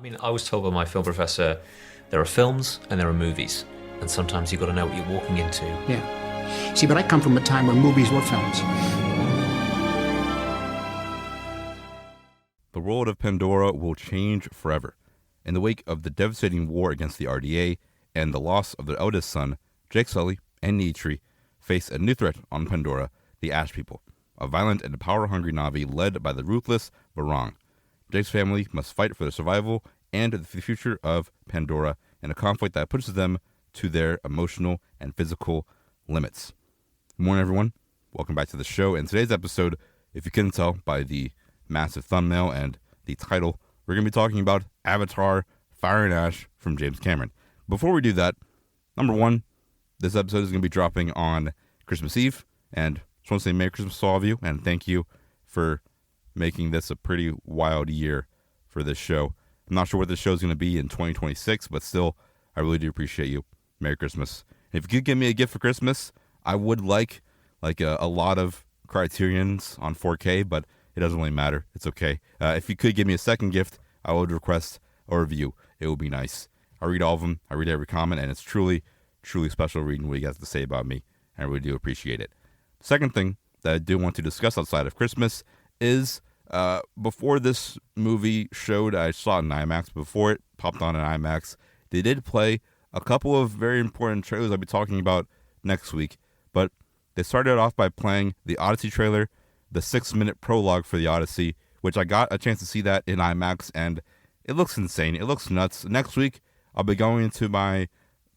mean, I was told by my film professor, there are films and there are movies. And sometimes you've got to know what you're walking into. Yeah. See, but I come from a time when movies were films. The world of Pandora will change forever. In the wake of the devastating war against the RDA and the loss of their eldest son, Jake, Sully and Neytiri face a new threat on Pandora, the Ash People, a violent and power-hungry Na'vi led by the ruthless Varang. Jake's family must fight for their survival and the future of Pandora in a conflict that pushes them to their emotional and physical limits. Good morning, everyone. Welcome back to the show. In today's episode, if you couldn't tell by the massive thumbnail and the title, we're going to be talking about Avatar: Fire and Ash from James Cameron. Before we do that, number one, this episode is going to be dropping on Christmas Eve, and just want to say Merry Christmas to all of you, and thank you for making this a pretty wild year for this show. I'm not sure what this show is going to be in 2026, but still, I really do appreciate you. Merry Christmas. And if you could give me a gift for Christmas, I would like a lot of Criterions on 4K, but it doesn't really matter. It's okay. If you could give me a second gift, I would request a review. It would be nice. I read all of them. I read every comment, and it's truly, truly special reading what you guys have to say about me. I really do appreciate it. Second thing that I do want to discuss outside of Christmas is before this movie showed, I saw it in IMAX. Before it popped on in IMAX, they did play a couple of very important trailers I'll be talking about next week. But they started off by playing the Odyssey trailer, the 6-minute prologue for the Odyssey, which I got a chance to see that in IMAX, and it looks insane. It looks nuts. Next week, I'll be going into my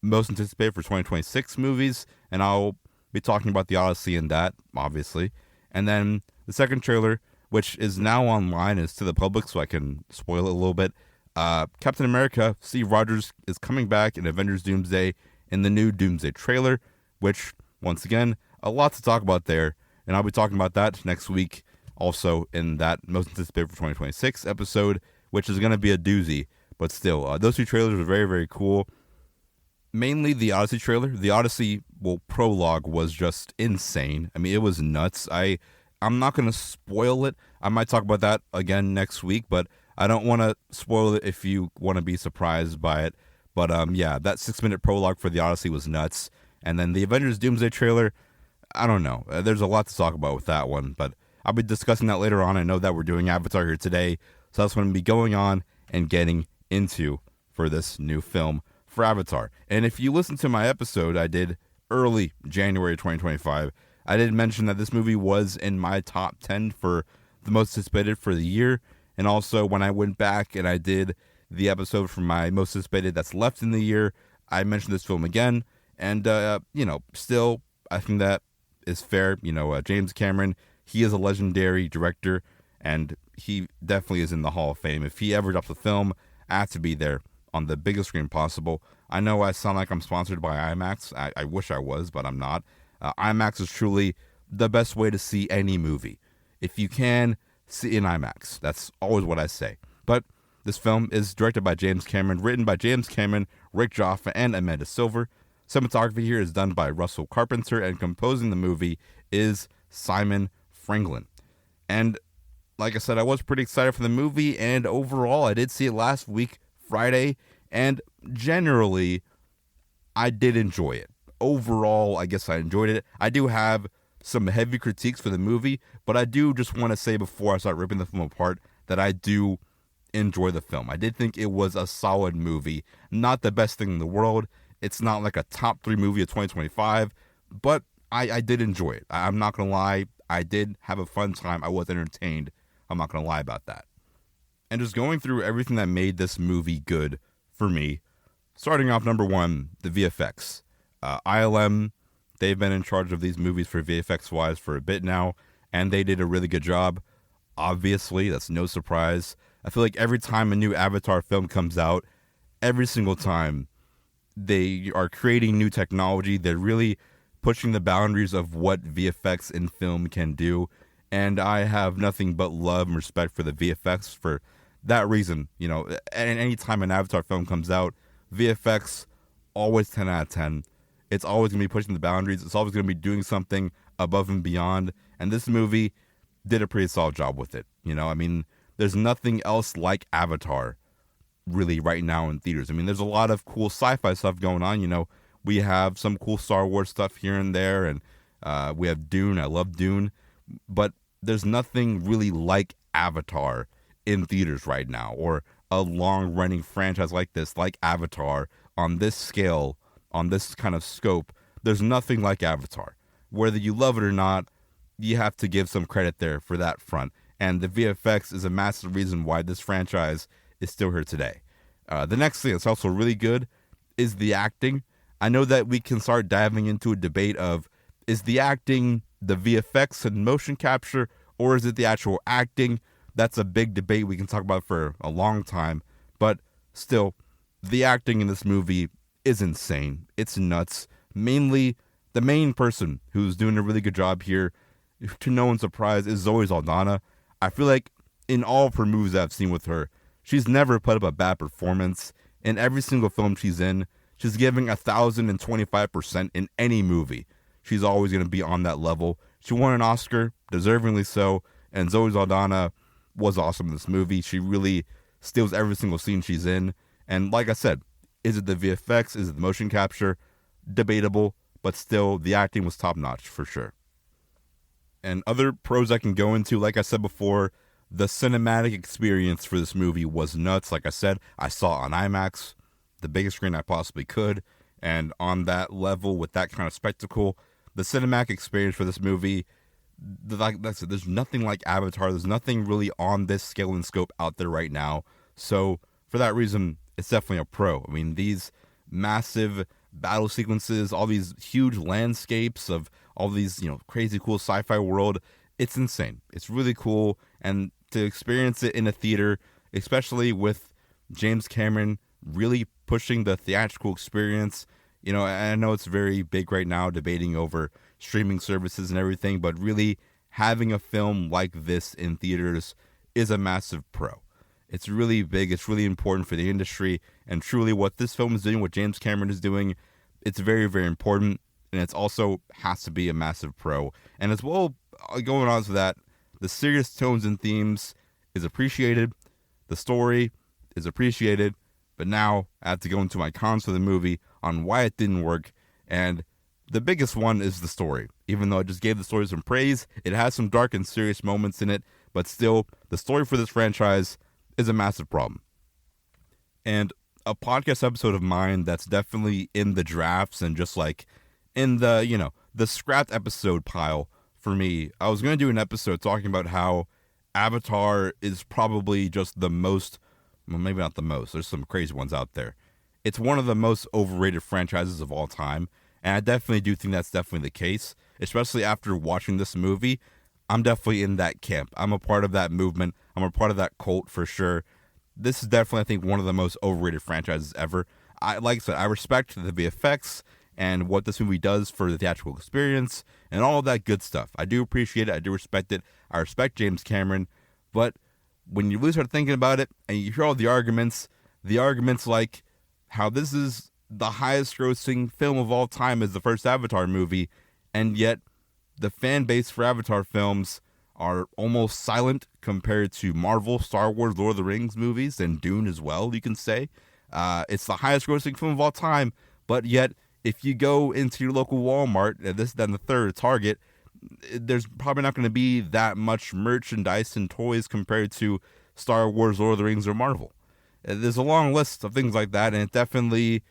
most anticipated for 2026 movies, and I'll be talking about the Odyssey and that, obviously. And then the second trailer, which is now online, is to the public, so I can spoil it a little bit. Captain America, Steve Rogers, is coming back in Avengers Doomsday in the new Doomsday trailer, which, once again, a lot to talk about there. And I'll be talking about that next week, also in that most anticipated for 2026 episode, which is going to be a doozy. But still, those two trailers are very, very cool. Mainly the Odyssey trailer. The Odyssey, prologue was just insane. I mean, it was nuts. I'm not going to spoil it. I might talk about that again next week, but I don't want to spoil it if you want to be surprised by it. But yeah, that 6-minute prologue for the Odyssey was nuts. And then the Avengers Doomsday trailer, I don't know. There's a lot to talk about with that one, but I'll be discussing that later on. I know that we're doing Avatar here today, so that's what I'm going to be going on and getting into for this new film for Avatar. And if you listen to my episode I did early January 2025, I did mention that this movie was in my top 10 for the most anticipated for the year. And also, when I went back and I did the episode for my most anticipated that's left in the year, I mentioned this film again. And, still, I think that is fair. James Cameron, he is a legendary director, and he definitely is in the Hall of Fame. If he ever drops a film, I have to be there on the biggest screen possible. I know I sound like I'm sponsored by IMAX. I wish I was, but I'm not. IMAX is truly the best way to see any movie. If you can, see in IMAX. That's always what I say. But this film is directed by James Cameron, written by James Cameron, Rick Jaffa, and Amanda Silver. Cinematography here is done by Russell Carpenter, and composing the movie is Simon Franklin. And like I said, I was pretty excited for the movie, and overall, I did see it last week, Friday, and generally, I did enjoy it. Overall, I guess I enjoyed it. I do have some heavy critiques for the movie, but I do just want to say before I start ripping the film apart that I do enjoy the film. I did think it was a solid movie. Not the best thing in the world. It's not like a top 3 movie of 2025, but I did enjoy it. I'm not going to lie. I did have a fun time. I was entertained. I'm not going to lie about that. And just going through everything that made this movie good for me, starting off number one, the VFX. ILM, they've been in charge of these movies for VFX-wise for a bit now, and they did a really good job. Obviously, that's no surprise. I feel like every time a new Avatar film comes out, every single time, they are creating new technology. They're really pushing the boundaries of what VFX in film can do, and I have nothing but love and respect for the VFX for that reason. And any time an Avatar film comes out, VFX, always 10 out of 10. It's always going to be pushing the boundaries. It's always going to be doing something above and beyond. And this movie did a pretty solid job with it. There's nothing else like Avatar really right now in theaters. I mean, there's a lot of cool sci-fi stuff going on. We have some cool Star Wars stuff here and there, and we have Dune. I love Dune, but there's nothing really like Avatar in theaters right now, or a long-running franchise like this, like Avatar, on this scale, on this kind of scope. There's nothing like Avatar. Whether you love it or not, you have to give some credit there for that front. And the VFX is a massive reason why this franchise is still here today. The next thing that's also really good is the acting. I know that we can start diving into a debate of, is the acting the VFX and motion capture, or is it the actual acting? That's a big debate we can talk about for a long time. But still, the acting in this movie is insane. It's nuts. Mainly, the main person who's doing a really good job here, to no one's surprise, is Zoe Saldana. I feel like in all of her movies I've seen with her, she's never put up a bad performance. In every single film she's in, she's giving 1,025% in any movie. She's always going to be on that level. She won an Oscar, deservingly so, and Zoe Saldana was awesome in this movie. She really steals every single scene she's in. And like I said, is it the VFX? Is it the motion capture? Debatable, but still, the acting was top-notch for sure. And other pros I can go into, like I said before, the cinematic experience for this movie was nuts. Like I said, I saw it on IMAX, the biggest screen I possibly could, and on that level with that kind of spectacle, the cinematic experience for this movie, like I said, there's nothing like Avatar. There's nothing really on this scale and scope out there right now. So for that reason, it's definitely a pro. I mean, these massive battle sequences, all these huge landscapes of all these, crazy cool sci-fi world, it's insane. It's really cool. And to experience it in a theater, especially with James Cameron really pushing the theatrical experience, I know it's very big right now, debating over streaming services and everything, but really having a film like this in theaters is a massive pro. It's really big. It's really important for the industry. And truly what this film is doing, what James Cameron is doing, it's very, very important. And it's also has to be a massive pro. And as well, going on to that, the serious tones and themes is appreciated. The story is appreciated. But now I have to go into my cons for the movie on why it didn't work. And the biggest one is the story. Even though I just gave the story some praise, it has some dark and serious moments in it. But still, the story for this franchise is a massive problem. And a podcast episode of mine that's definitely in the drafts and just like in the, the scrapped episode pile for me, I was going to do an episode talking about how Avatar is probably just the most, well, maybe not the most, there's some crazy ones out there. It's one of the most overrated franchises of all time. And I definitely do think that's definitely the case, especially after watching this movie. I'm definitely in that camp. I'm a part of that movement. I'm a part of that cult for sure. This is definitely, I think, one of the most overrated franchises ever. Like I said, I respect the VFX and what this movie does for the theatrical experience and all of that good stuff. I do appreciate it. I do respect it. I respect James Cameron. But when you really start thinking about it and you hear all the arguments like how this is the highest grossing film of all time is the first Avatar movie, and yet the fan base for Avatar films are almost silent compared to Marvel, Star Wars, Lord of the Rings movies, and Dune as well, you can say. It's the highest grossing film of all time, but yet if you go into your local Walmart, this, then the third, Target, there's probably not going to be that much merchandise and toys compared to Star Wars, Lord of the Rings, or Marvel. There's a long list of things like that, and it definitely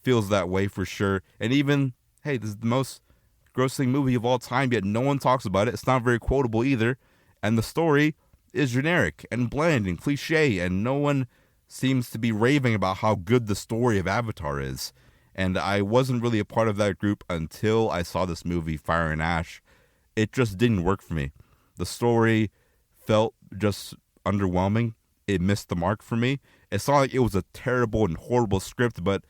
feels that way for sure. And even, hey, this is the most grossing movie of all time, yet no one talks about it. It's not very quotable either. And the story is generic and bland and cliche, and no one seems to be raving about how good the story of Avatar is. And I wasn't really a part of that group until I saw this movie, Fire and Ash. It just didn't work for me. The story felt just underwhelming. It missed the mark for me. It's not like it was a terrible and horrible script, but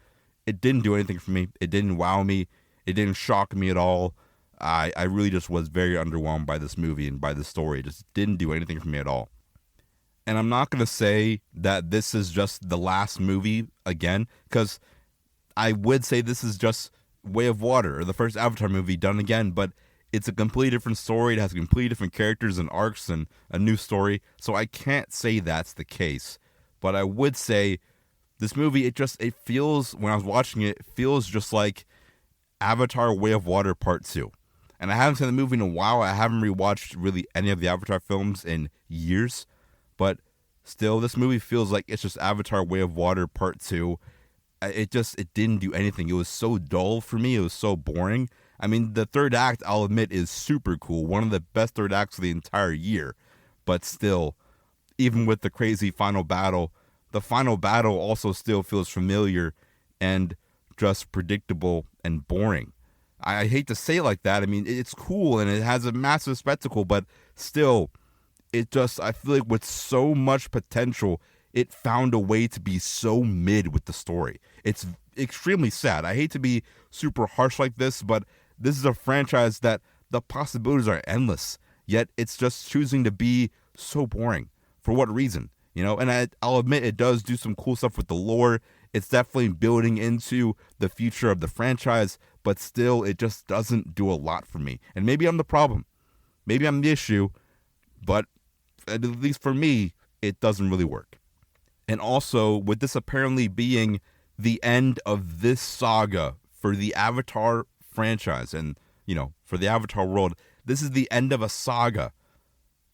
it didn't do anything for me. It didn't wow me. It didn't shock me at all. I really just was very underwhelmed by this movie and by the story. It just didn't do anything for me at all. And I'm not going to say that this is just the last movie again, because I would say this is just Way of Water, or the first Avatar movie done again, but it's a completely different story. It has completely different characters and arcs and a new story. So I can't say that's the case. But I would say This movie, it feels, when I was watching it, it feels just like Avatar Way of Water Part 2. And I haven't seen the movie in a while. I haven't rewatched really any of the Avatar films in years. But still, this movie feels like it's just Avatar Way of Water Part 2. It didn't do anything. It was so dull for me. It was so boring. I mean, the third act, I'll admit, is super cool. One of the best third acts of the entire year. But still, even with the crazy final battle, the final battle also still feels familiar and just predictable and boring. I hate to say it like that. I mean, it's cool and it has a massive spectacle, but still, I feel like with so much potential, it found a way to be so mid with the story. It's extremely sad. I hate to be super harsh like this, but this is a franchise that the possibilities are endless, yet it's just choosing to be so boring. For what reason? And I'll admit it does do some cool stuff with the lore. It's definitely building into the future of the franchise, but still, it just doesn't do a lot for me. And maybe I'm the problem. Maybe I'm the issue, but at least for me, it doesn't really work. And also, with this apparently being the end of this saga for the Avatar franchise and, for the Avatar world, this is the end of a saga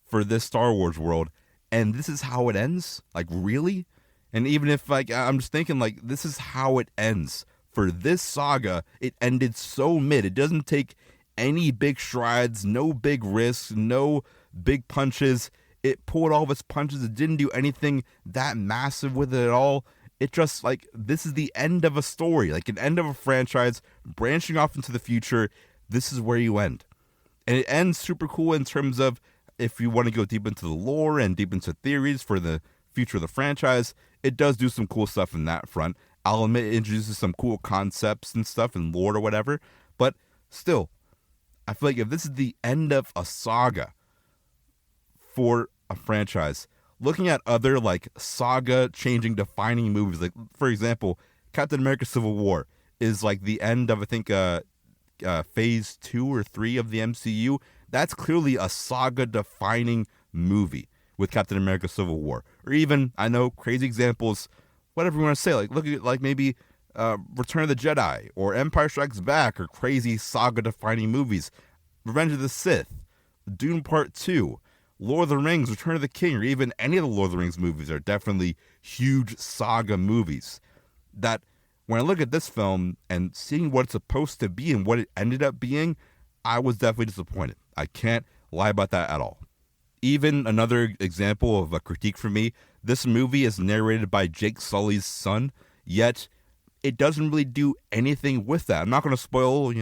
for this Star Wars world. And this is how it ends? Like, really? And even if, I'm just thinking, this is how it ends. For this saga, it ended so mid. It doesn't take any big strides, no big risks, no big punches. It pulled all of its punches. It didn't do anything that massive with it at all. It just, this is the end of a story, an end of a franchise, branching off into the future. This is where you end. And it ends super cool in terms of, if you want to go deep into the lore and deep into theories for the future of the franchise, it does do some cool stuff in that front. I'll admit it introduces some cool concepts and stuff and lore or whatever, but still, I feel like if this is the end of a saga for a franchise, looking at other saga-changing, defining movies, for example, Captain America Civil War is the end of, I think, phase 2 or 3 of the MCU. That's clearly a saga-defining movie with Captain America Civil War. Or even, I know, crazy examples, whatever you want to say, look at maybe Return of the Jedi or Empire Strikes Back, or crazy saga-defining movies. Revenge of the Sith, Dune Part 2, Lord of the Rings, Return of the King, or even any of the Lord of the Rings movies are definitely huge saga movies. That, when I look at this film and seeing what it's supposed to be and what it ended up being, I was definitely disappointed. I can't lie about that at all. Even another example of a critique for me, this movie is narrated by Jake Sully's son, yet it doesn't really do anything with that. I'm not going to spoil,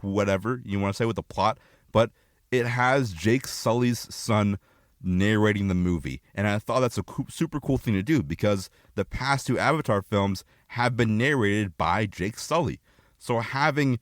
whatever you want to say with the plot, but it has Jake Sully's son narrating the movie. And I thought that's a super cool thing to do, because the past 2 Avatar films have been narrated by Jake Sully. So having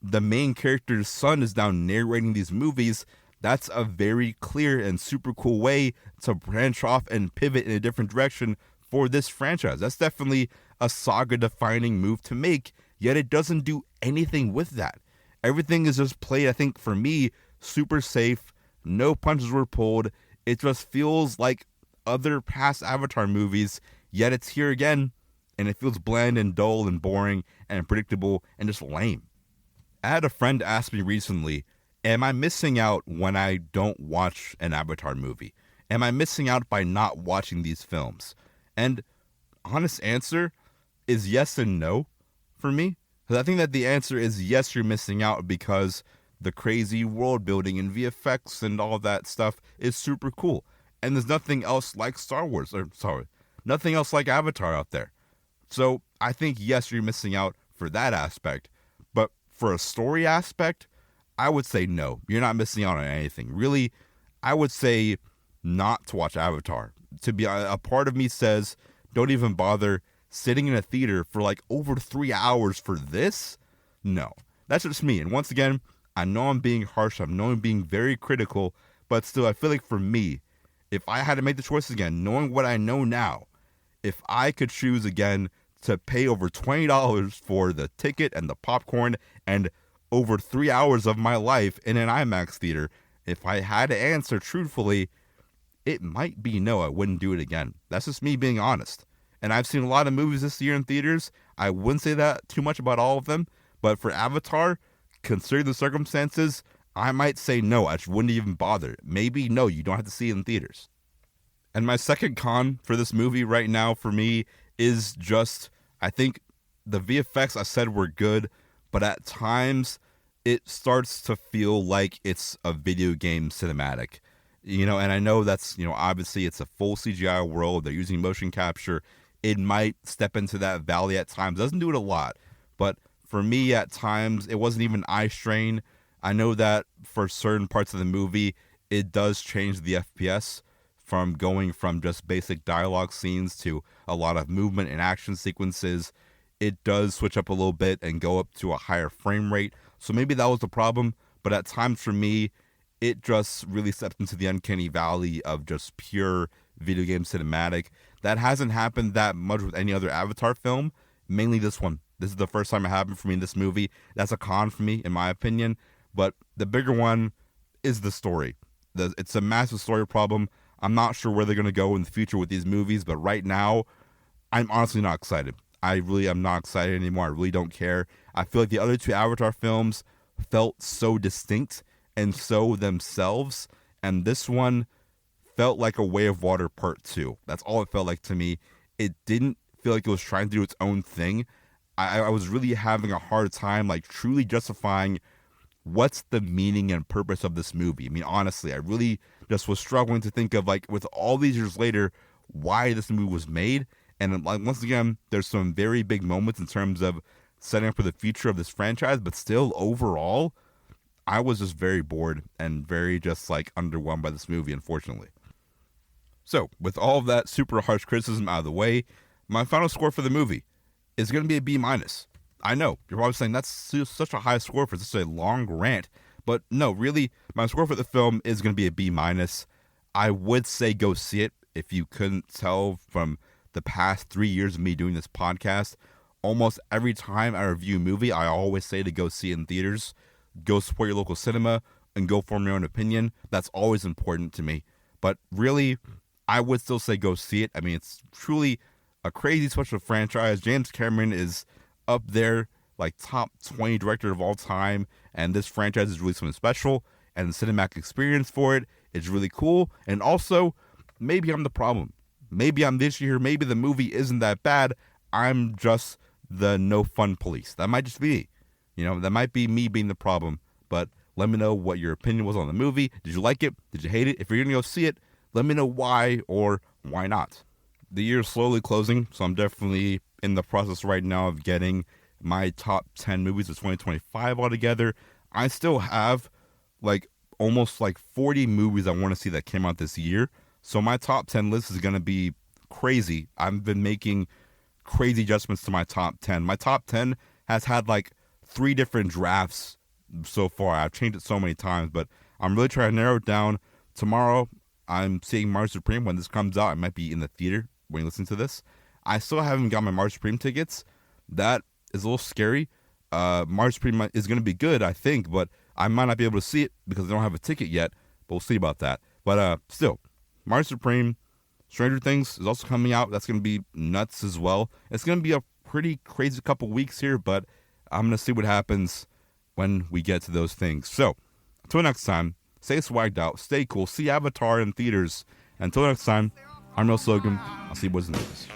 the main character's son is now narrating these movies, that's a very clear and super cool way to branch off and pivot in a different direction for this franchise. That's definitely a saga-defining move to make, yet it doesn't do anything with that. Everything is just played, I think, for me, super safe. No punches were pulled. It just feels like other past Avatar movies, yet it's here again, and it feels bland and dull and boring and predictable and just lame. I had a friend ask me recently, am I missing out when I don't watch an Avatar movie? Am I missing out by not watching these films? And honest answer is yes and no for me. Because I think that the answer is yes, you're missing out, because the crazy world building and VFX and all that stuff is super cool. And there's nothing else like nothing else like Avatar out there. So I think yes, you're missing out for that aspect. But for a story aspect, I would say no, you're not missing out on anything. Really, I would say not to watch Avatar. To be a part of me says, don't even bother sitting in a theater for over 3 hours for this. No, that's just me. And once again, I know I'm being harsh. I know I'm being very critical, but still, I feel like for me, if I had to make the choice again, knowing what I know now, if I could choose again to pay over $20 for the ticket and the popcorn and over 3 hours of my life in an IMAX theater, if I had to answer truthfully, it might be no, I wouldn't do it again. That's just me being honest. And I've seen a lot of movies this year in theaters. I wouldn't say that too much about all of them. But for Avatar, considering the circumstances, I might say no. I just wouldn't even bother. Maybe no, you don't have to see it in theaters. And my second con for this movie right now for me is just, I think the VFX I said were good, but at times it starts to feel like it's a video game cinematic. And I know that's, obviously it's a full CGI world. They're using motion capture. It might step into that valley at times. Doesn't do it a lot. But for me, at times, it wasn't even eye strain. I know that for certain parts of the movie, it does change the FPS from going from just basic dialogue scenes to a lot of movement and action sequences. It does switch up a little bit and go up to a higher frame rate. So maybe that was the problem. But at times for me, it just really stepped into the uncanny valley of just pure video game cinematic. That hasn't happened that much with any other Avatar film, mainly this one. This is the first time it happened for me in this movie. That's a con for me, in my opinion. But the bigger one is the story. It's a massive story problem. I'm not sure where they're going to go in the future with these movies, but right now, I'm honestly not excited. I really am not excited anymore. I really don't care. I feel like the other two Avatar films felt so distinct and so themselves, and this one felt like a Way of Water Part 2. That's all it felt like to me. It didn't feel like it was trying to do its own thing. I was really having a hard time truly justifying what's the meaning and purpose of this movie. I mean, honestly, I really just was struggling to think of, with all these years later, why this movie was made. And once again, there's some very big moments in terms of setting up for the future of this franchise, but still, overall, I was just very bored and very just underwhelmed by this movie, unfortunately. So, with all of that super harsh criticism out of the way, my final score for the movie is going to be a B-. I know, you're probably saying that's such a high score for such a long rant, but no, really, my score for the film is going to be a B-. I would say go see it. If you couldn't tell from the past 3 years of me doing this podcast, almost every time I review a movie, I always say to go see it in theaters, go support your local cinema, and go form your own opinion. That's always important to me. But really, I would still say go see it. I mean, it's truly a crazy special franchise. James Cameron is up there, top 20 director of all time, and this franchise is really something special, and the cinematic experience for it is really cool. And also, maybe I'm the problem. Maybe I'm this year. Maybe the movie isn't that bad. I'm just the no fun police. That might just be, that might be me being the problem. But let me know what your opinion was on the movie. Did you like it? Did you hate it? If you're going to go see it, let me know why or why not. The year is slowly closing, so I'm definitely in the process right now of getting my top 10 movies of 2025 all together. I still have almost 40 movies I want to see that came out this year. So my top 10 list is going to be crazy. I've been making crazy adjustments to my top 10. My top 10 has had 3 different drafts so far. I've changed it so many times, but I'm really trying to narrow it down. Tomorrow, I'm seeing Mars Supreme. When this comes out, I might be in the theater when you listen to this. I still haven't got my Mars Supreme tickets. That is a little scary. Mars Supreme is going to be good, I think, but I might not be able to see it because I don't have a ticket yet, but we'll see about that. But still, Mars Supreme, Stranger Things is also coming out. That's going to be nuts as well. It's going to be a pretty crazy couple weeks here, but I'm going to see what happens when we get to those things. So, until next time, stay swagged out, stay cool, see Avatar in theaters. Until next time, I'm Real Slogan. I'll see you boys in the movies.